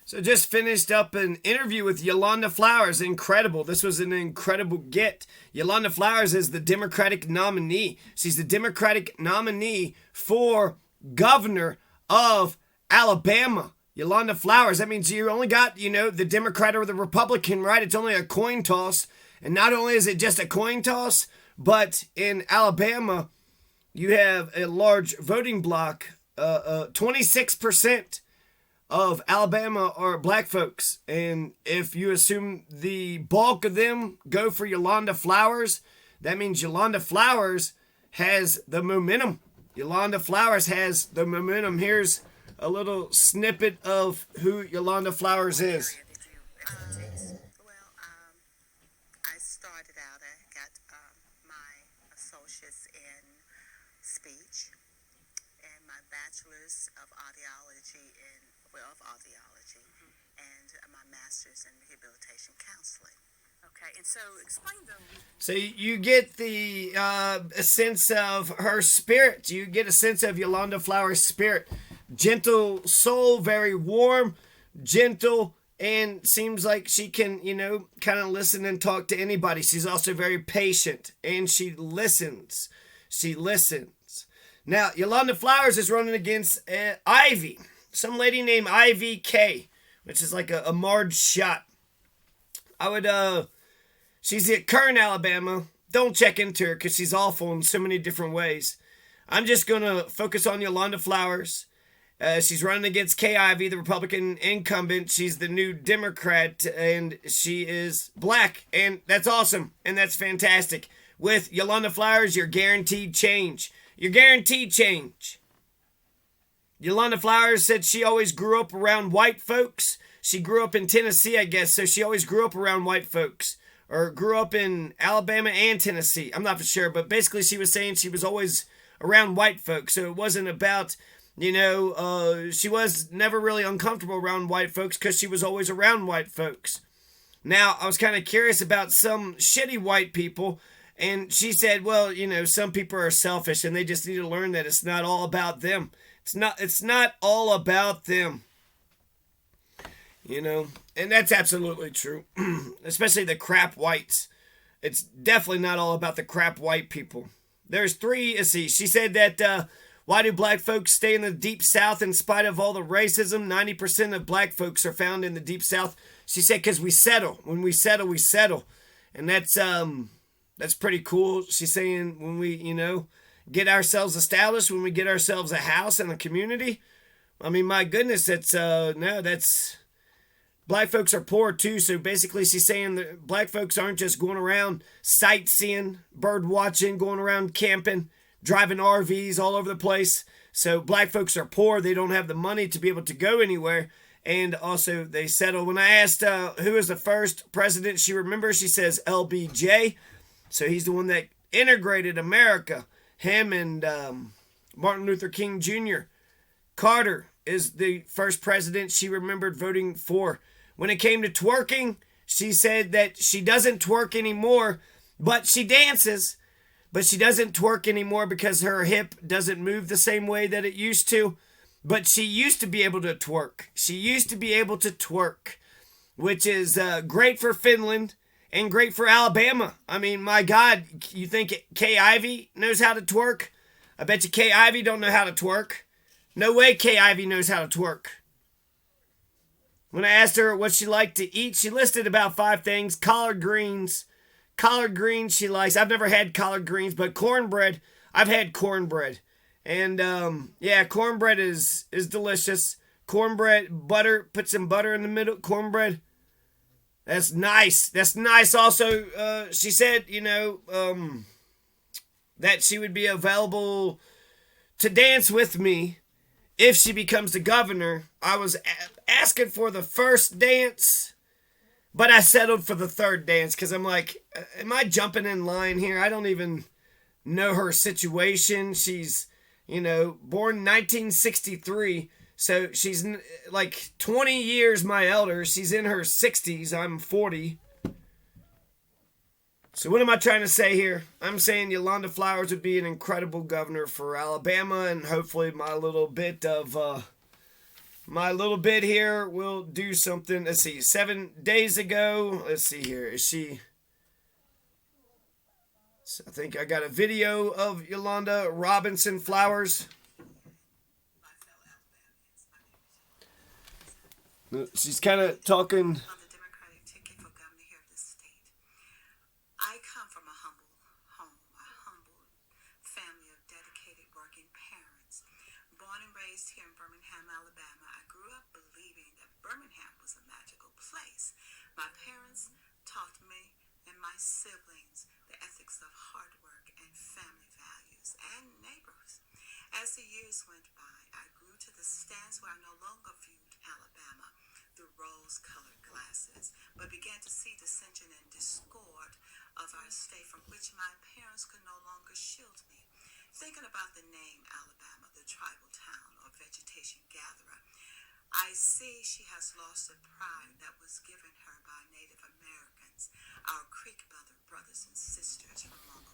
So just finished up an interview with Yolanda Flowers. Incredible. This was an incredible get. Yolanda Flowers is the Democratic nominee. She's the Democratic nominee for governor of Alabama. Yolanda Flowers. That means you only got, the Democrat or the Republican, right? It's only a coin toss. And not only is it just a coin toss, but in Alabama, you have a large voting bloc. 26% of Alabama are black folks. And if you assume the bulk of them go for Yolanda Flowers, that means Yolanda Flowers has the momentum. Yolanda Flowers has the momentum. Here's a little snippet of who Yolanda Flowers is. I started out, I got my associates in speech and my bachelor's of audiology and my master's in rehabilitation counseling. Okay, and so explain them. So you get the sense of her spirit. You get a sense of Yolanda Flowers' spirit. Gentle soul, very warm, gentle, and seems like she can, kind of listen and talk to anybody. She's also very patient, and she listens. She listens. Now, Yolanda Flowers is running against Ivy, some lady named Ivy K, which is like a Marge shot. She's at Kern, Alabama. Don't check into her because she's awful in so many different ways. I'm just going to focus on Yolanda Flowers. She's running against Kay Ivey, the Republican incumbent. She's the new Democrat, and she is black. And that's awesome, and that's fantastic. With Yolanda Flowers, you're guaranteed change. You're guaranteed change. Yolanda Flowers said she always grew up around white folks. She grew up in Tennessee, I guess, so she always grew up around white folks. Or grew up in Alabama and Tennessee. I'm not for sure, but basically she was saying she was always around white folks. So it wasn't about, she was never really uncomfortable around white folks because she was always around white folks. Now, I was kind of curious about some shitty white people. And she said, well, some people are selfish and they just need to learn that it's not all about them. It's not all about them. And that's absolutely true. Especially the crap whites. It's definitely not all about the crap white people. There's three, she said that, why do black folks stay in the deep south in spite of all the racism? 90% of black folks are found in the deep south. She said, because we settle. When we settle, we settle. And that's pretty cool. She's saying when we, get ourselves established, when we get ourselves a house and a community. I mean, my goodness, that's black folks are poor too, so basically she's saying that black folks aren't just going around sightseeing, bird watching, going around camping, driving RVs all over the place. So black folks are poor. They don't have the money to be able to go anywhere. And also they settle. When I asked who was the first president she remembers, she says LBJ. So he's the one that integrated America. Him and Martin Luther King Jr. Carter is the first president she remembered voting for. When it came to twerking, she said that she doesn't twerk anymore, but she dances. But she doesn't twerk anymore because her hip doesn't move the same way that it used to. But she used to be able to twerk. She used to be able to twerk, which is great for Finland and great for Alabama. I mean, my God, you think Kay Ivey knows how to twerk? I bet you Kay Ivey don't know how to twerk. No way Kay Ivey knows how to twerk. When I asked her what she liked to eat, she listed about 5 things. Collard greens. Collard greens she likes. I've never had collard greens, but cornbread. I've had cornbread. And, cornbread is delicious. Cornbread, butter, put some butter in the middle. Cornbread. That's nice. That's nice. Also, she said, that she would be available to dance with me if she becomes the governor. I was asking for the first dance, but I settled for the third dance because I'm like, am I jumping in line here? I don't even know her situation. She's, born 1963, so she's like 20 years my elder. She's in her 60s. I'm 40. So what am I trying to say here? I'm saying Yolanda Flowers would be an incredible governor for Alabama, and hopefully my little bit of my little bit here will do something. Let's see, 7 days ago. Let's see here. Is she? I think I got a video of Yolanda Robinson Flowers. She's kind of talking. On the Democratic ticket for governor here of the state. I come from a humble home, a humble family of dedicated working parents. Born and raised here in Birmingham, Alabama, I grew up believing that Birmingham was a magical place. My parents taught me and my siblings the ethics of hard work and family values and neighbors. As the years went by, I grew to the stance where I no longer viewed Alabama through rose-colored glasses, but began to see dissension and discord of our state from which my parents could no longer shield me. Thinking about the name Alabama, the tribal town or vegetation gatherer, I see she has lost the pride that was given her by Native Americans, our Creek brothers and sisters from long